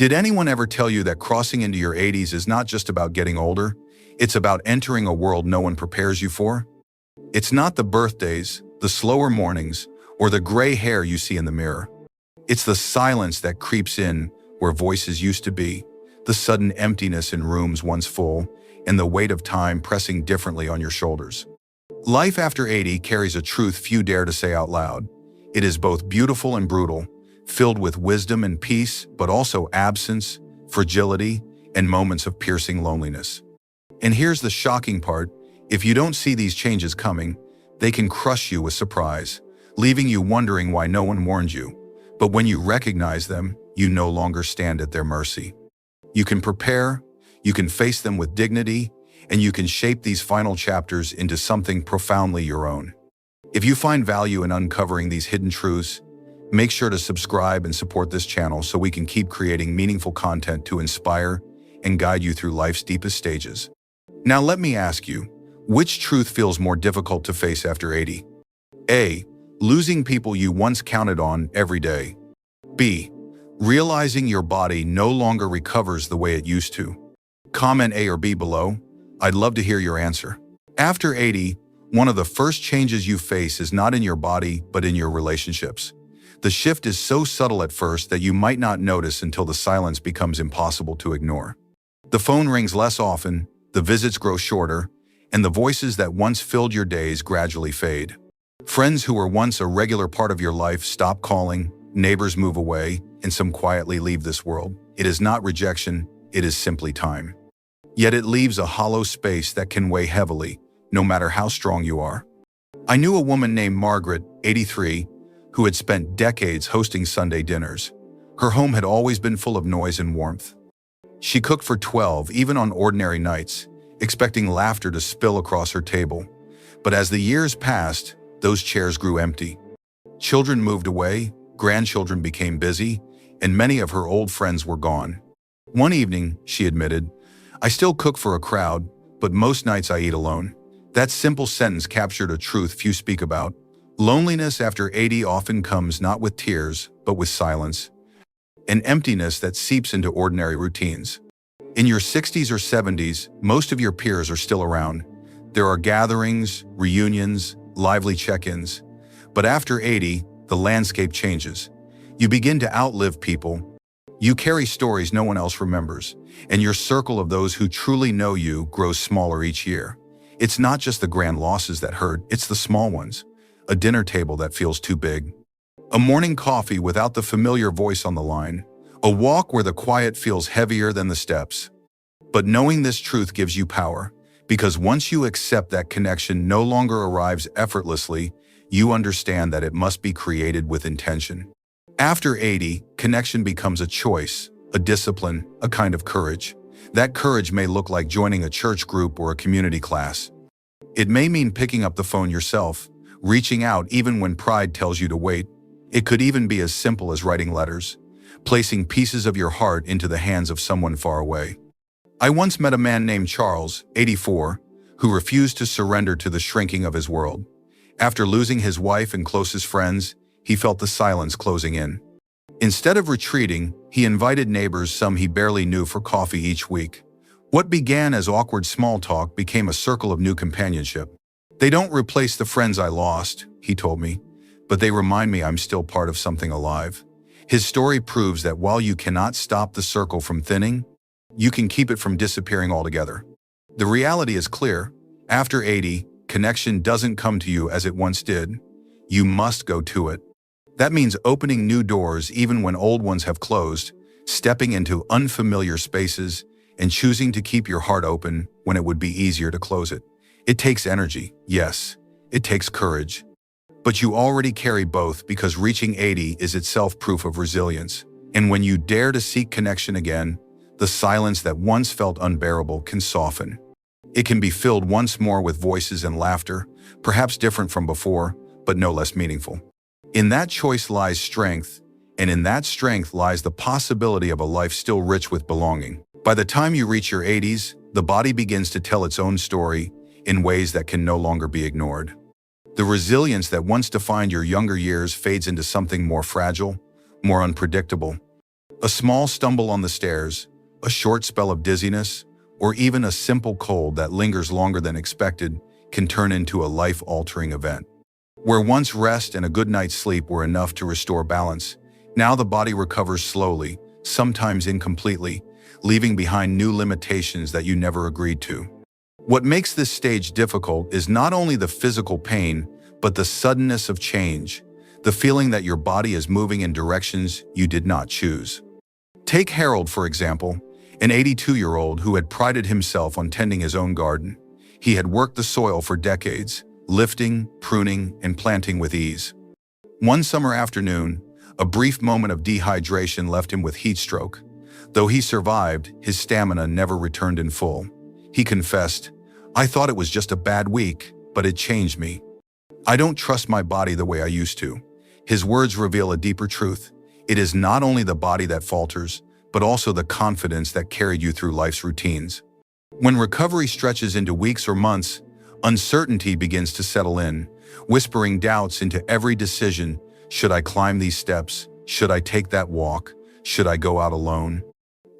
Did anyone ever tell you that crossing into your 80s is not just about getting older? It's about entering a world no one prepares you for? It's not the birthdays, the slower mornings, or the gray hair you see in the mirror. It's the silence that creeps in where voices used to be, the sudden emptiness in rooms once full, and the weight of time pressing differently on your shoulders. Life after 80 carries a truth few dare to say out loud. It is both beautiful and brutal, filled with wisdom and peace, but also absence, fragility, and moments of piercing loneliness. And here's the shocking part: if you don't see these changes coming, they can crush you with surprise, leaving you wondering why no one warned you. But when you recognize them, you no longer stand at their mercy. You can prepare, you can face them with dignity, and you can shape these final chapters into something profoundly your own. If you find value in uncovering these hidden truths, make sure to subscribe and support this channel so we can keep creating meaningful content to inspire and guide you through life's deepest stages. Now let me ask you, which truth feels more difficult to face after 80? A. Losing people you once counted on every day. B. Realizing your body no longer recovers the way it used to. Comment A or B below. I'd love to hear your answer. After 80, one of the first changes you face is not in your body, but in your relationships. The shift is so subtle at first that you might not notice until the silence becomes impossible to ignore. The phone rings less often, the visits grow shorter, and the voices that once filled your days gradually fade. Friends who were once a regular part of your life stop calling, neighbors move away, and some quietly leave this world. It is not rejection, it is simply time. Yet it leaves a hollow space that can weigh heavily, no matter how strong you are. I knew a woman named Margaret, 83, who had spent decades hosting Sunday dinners. Her home had always been full of noise and warmth. She cooked for 12, even on ordinary nights, expecting laughter to spill across her table. But as the years passed, those chairs grew empty. Children moved away, grandchildren became busy, and many of her old friends were gone. One evening, she admitted, "I still cook for a crowd, but most nights I eat alone." That simple sentence captured a truth few speak about. Loneliness after 80 often comes not with tears, but with silence, an emptiness that seeps into ordinary routines. In your 60s or 70s, most of your peers are still around. There are gatherings, reunions, lively check-ins. But after 80, the landscape changes. You begin to outlive people. You carry stories no one else remembers, and your circle of those who truly know you grows smaller each year. It's not just the grand losses that hurt, it's the small ones. A dinner table that feels too big. A morning coffee without the familiar voice on the line. A walk where the quiet feels heavier than the steps. But knowing this truth gives you power, because once you accept that connection no longer arrives effortlessly, you understand that it must be created with intention. After 80, connection becomes a choice, a discipline, a kind of courage. That courage may look like joining a church group or a community class. It may mean picking up the phone yourself, reaching out even when pride tells you to wait. It could even be as simple as writing letters, placing pieces of your heart into the hands of someone far away. I once met a man named Charles, 84, who refused to surrender to the shrinking of his world. After losing his wife and closest friends, he felt the silence closing in. Instead of retreating, he invited neighbors, some he barely knew, for coffee each week. What began as awkward small talk became a circle of new companionship. "They don't replace the friends I lost," he told me, "but they remind me I'm still part of something alive." His story proves that while you cannot stop the circle from thinning, you can keep it from disappearing altogether. The reality is clear. After 80, connection doesn't come to you as it once did. You must go to it. That means opening new doors even when old ones have closed, stepping into unfamiliar spaces, and choosing to keep your heart open when it would be easier to close it. It takes energy, yes. It takes courage. But you already carry both, because reaching 80 is itself proof of resilience. And when you dare to seek connection again, the silence that once felt unbearable can soften. It can be filled once more with voices and laughter, perhaps different from before, but no less meaningful. In that choice lies strength, and in that strength lies the possibility of a life still rich with belonging. By the time you reach your 80s, the body begins to tell its own story in ways that can no longer be ignored. The resilience that once defined your younger years fades into something more fragile, more unpredictable. A small stumble on the stairs, a short spell of dizziness, or even a simple cold that lingers longer than expected can turn into a life-altering event. Where once rest and a good night's sleep were enough to restore balance, now the body recovers slowly, sometimes incompletely, leaving behind new limitations that you never agreed to. What makes this stage difficult is not only the physical pain, but the suddenness of change, the feeling that your body is moving in directions you did not choose. Take Harold, for example, an 82-year-old who had prided himself on tending his own garden. He had worked the soil for decades, lifting, pruning, and planting with ease. One summer afternoon, a brief moment of dehydration left him with heat stroke. Though he survived, his stamina never returned in full. He confessed, "I thought it was just a bad week, but it changed me. I don't trust my body the way I used to." His words reveal a deeper truth. It is not only the body that falters, but also the confidence that carried you through life's routines. When recovery stretches into weeks or months, uncertainty begins to settle in, whispering doubts into every decision. Should I climb these steps? Should I take that walk? Should I go out alone?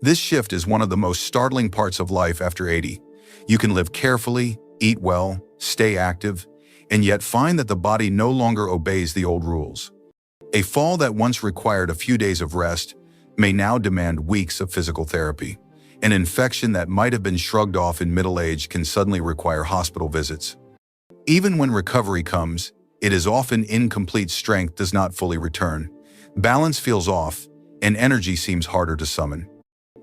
This shift is one of the most startling parts of life after 80. You can live carefully, eat well, stay active, and yet find that the body no longer obeys the old rules. A fall that once required a few days of rest may now demand weeks of physical therapy. An infection that might have been shrugged off in middle age can suddenly require hospital visits. Even when recovery comes, it is often incomplete. Strength does not fully return. Balance feels off, and energy seems harder to summon.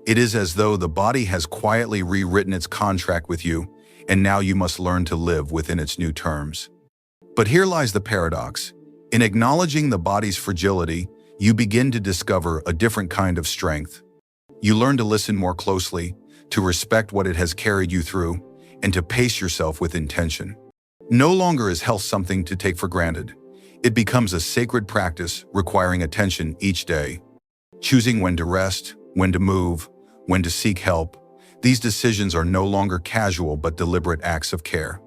It is as though the body has quietly rewritten its contract with you, and now you must learn to live within its new terms. But here lies the paradox. In acknowledging the body's fragility, you begin to discover a different kind of strength. You learn to listen more closely, to respect what it has carried you through, and to pace yourself with intention. No longer is health something to take for granted. It becomes a sacred practice requiring attention each day. Choosing when to rest, when to move, when to seek help, these decisions are no longer casual but deliberate acts of care.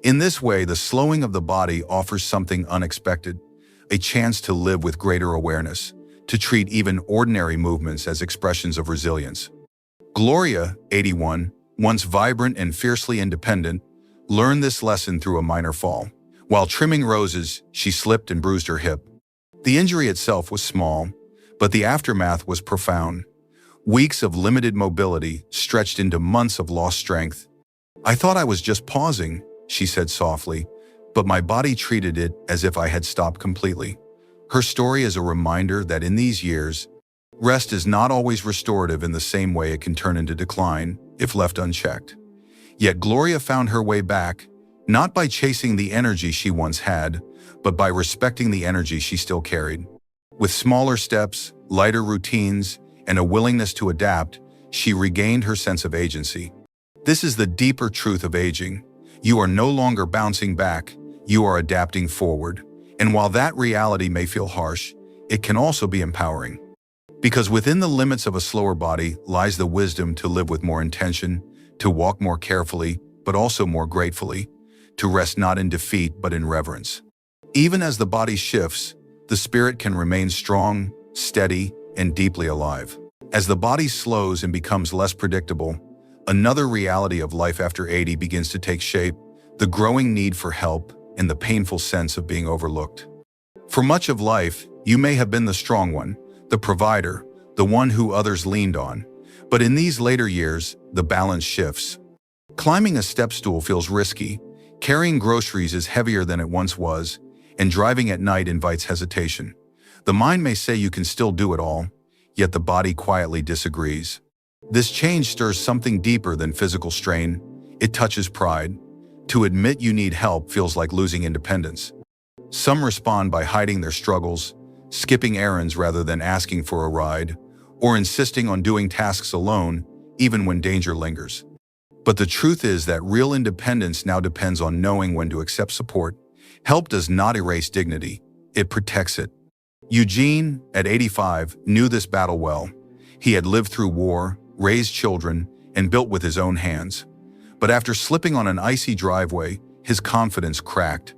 In this way, the slowing of the body offers something unexpected, a chance to live with greater awareness, to treat even ordinary movements as expressions of resilience. Gloria, 81, once vibrant and fiercely independent, learned this lesson through a minor fall. While trimming roses, she slipped and bruised her hip. The injury itself was small, but the aftermath was profound. Weeks of limited mobility stretched into months of lost strength. "I thought I was just pausing," she said softly, "but my body treated it as if I had stopped completely." Her story is a reminder that in these years, rest is not always restorative. In the same way, it can turn into decline if left unchecked. Yet Gloria found her way back, not by chasing the energy she once had, but by respecting the energy she still carried. With smaller steps, lighter routines, and a willingness to adapt, she regained her sense of agency. This is the deeper truth of aging. You are no longer bouncing back, you are adapting forward. And while that reality may feel harsh, it can also be empowering. Because within the limits of a slower body lies the wisdom to live with more intention, to walk more carefully, but also more gratefully, to rest not in defeat but in reverence. Even as the body shifts, the spirit can remain strong, steady, and deeply alive. As the body slows and becomes less predictable, another reality of life after 80 begins to take shape: the growing need for help and the painful sense of being overlooked. For much of life, you may have been the strong one, the provider, the one who others leaned on. But in these later years, the balance shifts. Climbing a step stool feels risky, carrying groceries is heavier than it once was, and driving at night invites hesitation. The mind may say you can still do it all, yet the body quietly disagrees. This change stirs something deeper than physical strain. It touches pride. To admit you need help feels like losing independence. Some respond by hiding their struggles, skipping errands rather than asking for a ride, or insisting on doing tasks alone, even when danger lingers. But the truth is that real independence now depends on knowing when to accept support. Help does not erase dignity, it protects it. Eugene, at 85, knew this battle well. He had lived through war, raised children, and built with his own hands. But after slipping on an icy driveway, his confidence cracked.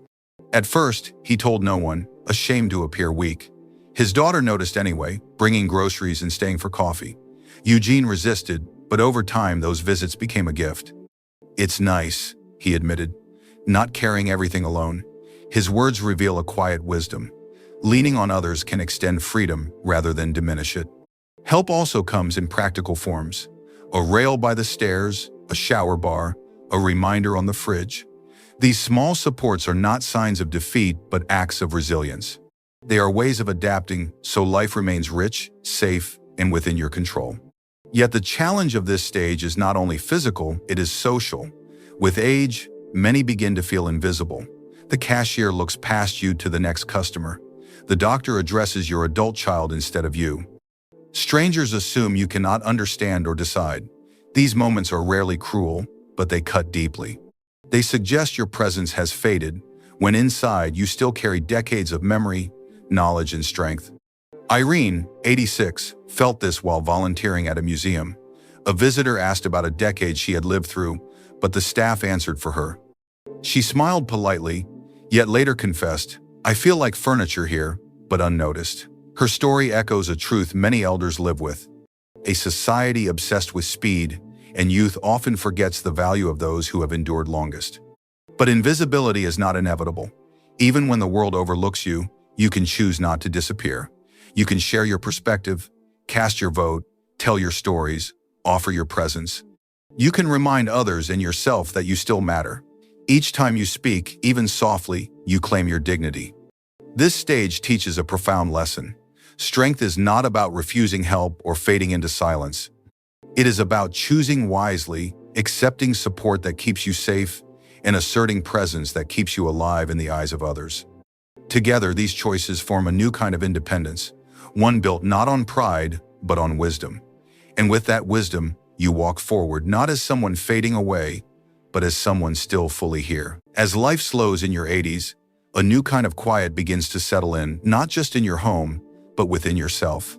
At first, he told no one, ashamed to appear weak. His daughter noticed anyway, bringing groceries and staying for coffee. Eugene resisted, but over time those visits became a gift. "It's nice," he admitted, "not carrying everything alone." His words reveal a quiet wisdom. Leaning on others can extend freedom rather than diminish it. Help also comes in practical forms. A rail by the stairs, a shower bar, a reminder on the fridge. These small supports are not signs of defeat, but acts of resilience. They are ways of adapting so life remains rich, safe, and within your control. Yet the challenge of this stage is not only physical, it is social. With age, many begin to feel invisible. The cashier looks past you to the next customer. The doctor addresses your adult child instead of you. Strangers assume you cannot understand or decide. These moments are rarely cruel, but they cut deeply. They suggest your presence has faded, when inside you still carry decades of memory, knowledge, and strength. Irene, 86, felt this while volunteering at a museum. A visitor asked about a decade she had lived through, but the staff answered for her. She smiled politely, yet later confessed, "I feel like furniture here," but unnoticed. Her story echoes a truth many elders live with. A society obsessed with speed, and youth often forgets the value of those who have endured longest. But invisibility is not inevitable. Even when the world overlooks you, you can choose not to disappear. You can share your perspective, cast your vote, tell your stories, offer your presence. You can remind others and yourself that you still matter. Each time you speak, even softly, you claim your dignity. This stage teaches a profound lesson. Strength is not about refusing help or fading into silence. It is about choosing wisely, accepting support that keeps you safe, and asserting presence that keeps you alive in the eyes of others. Together, these choices form a new kind of independence, one built not on pride, but on wisdom. And with that wisdom, you walk forward not as someone fading away, but as someone still fully here. As life slows in your 80s, a new kind of quiet begins to settle in, not just in your home, but within yourself.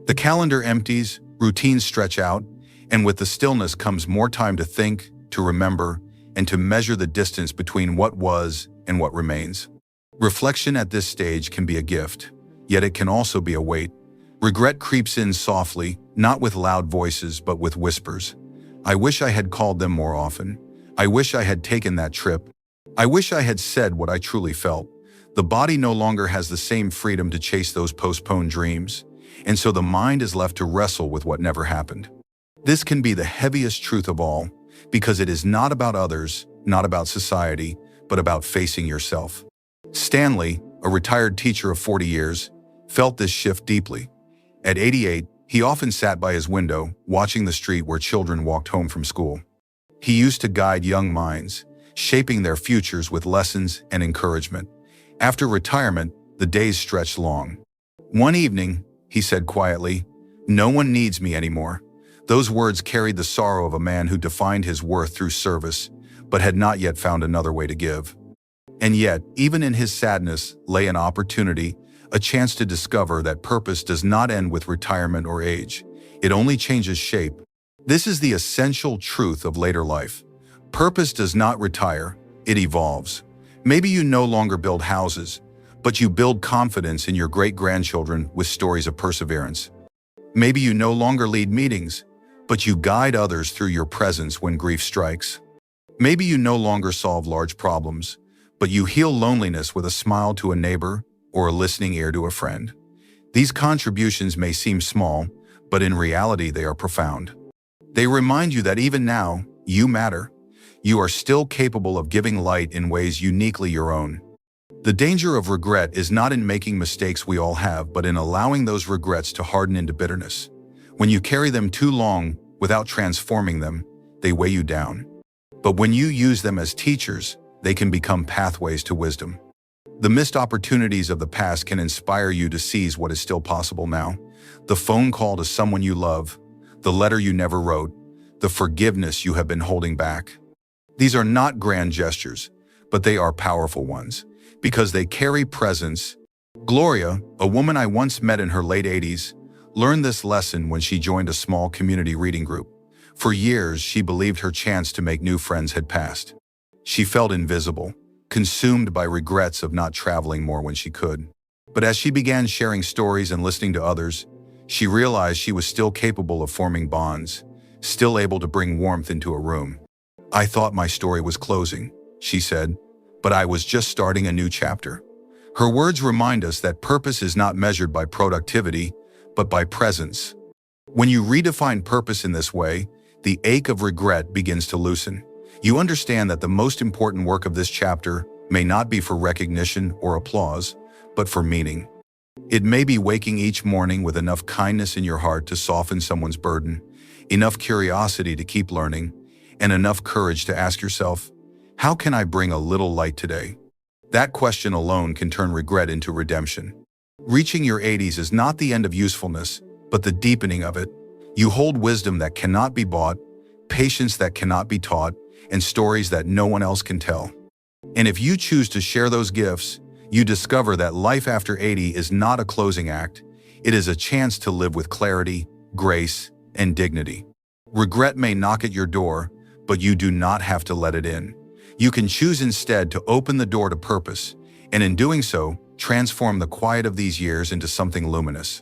The calendar empties, routines stretch out, and with the stillness comes more time to think, to remember, and to measure the distance between what was and what remains. Reflection at this stage can be a gift, yet it can also be a weight. Regret creeps in softly, not with loud voices, but with whispers. "I wish I had called them more often. I wish I had taken that trip. I wish I had said what I truly felt." The body no longer has the same freedom to chase those postponed dreams, and so the mind is left to wrestle with what never happened. This can be the heaviest truth of all, because it is not about others, not about society, but about facing yourself. Stanley, a retired teacher of 40 years, felt this shift deeply. At 88, he often sat by his window, watching the street where children walked home from school. He used to guide young minds, shaping their futures with lessons and encouragement. After retirement, the days stretched long. One evening, he said quietly, "No one needs me anymore." Those words carried the sorrow of a man who defined his worth through service, but had not yet found another way to give. And yet, even in his sadness lay an opportunity, a chance to discover that purpose does not end with retirement or age. It only changes shape. This is the essential truth of later life. Purpose does not retire, it evolves. Maybe you no longer build houses, but you build confidence in your great-grandchildren with stories of perseverance. Maybe you no longer lead meetings, but you guide others through your presence when grief strikes. Maybe you no longer solve large problems, but you heal loneliness with a smile to a neighbor or a listening ear to a friend. These contributions may seem small, but in reality they are profound. They remind you that even now, you matter. You are still capable of giving light in ways uniquely your own. The danger of regret is not in making mistakes we all have, but in allowing those regrets to harden into bitterness. When you carry them too long without transforming them, they weigh you down. But when you use them as teachers, they can become pathways to wisdom. The missed opportunities of the past can inspire you to seize what is still possible now. The phone call to someone you love, the letter you never wrote, the forgiveness you have been holding back. These are not grand gestures, but they are powerful ones, because they carry presence. Gloria, a woman I once met in her late 80s, learned this lesson when she joined a small community reading group. For years, she believed her chance to make new friends had passed. She felt invisible, consumed by regrets of not traveling more when she could. But as she began sharing stories and listening to others, she realized she was still capable of forming bonds, still able to bring warmth into a room. "I thought my story was closing," she said, "but I was just starting a new chapter." Her words remind us that purpose is not measured by productivity, but by presence. When you redefine purpose in this way, the ache of regret begins to loosen. You understand that the most important work of this chapter may not be for recognition or applause, but for meaning. It may be waking each morning with enough kindness in your heart to soften someone's burden, enough curiosity to keep learning, and enough courage to ask yourself, how can I bring a little light today? That question alone can turn regret into redemption. Reaching your 80s is not the end of usefulness, but the deepening of it. You hold wisdom that cannot be bought, patience that cannot be taught, and stories that no one else can tell. And if you choose to share those gifts, you discover that life after 80 is not a closing act. It is a chance to live with clarity, grace, and dignity. Regret may knock at your door, but you do not have to let it in. You can choose instead to open the door to purpose, and in doing so, transform the quiet of these years into something luminous.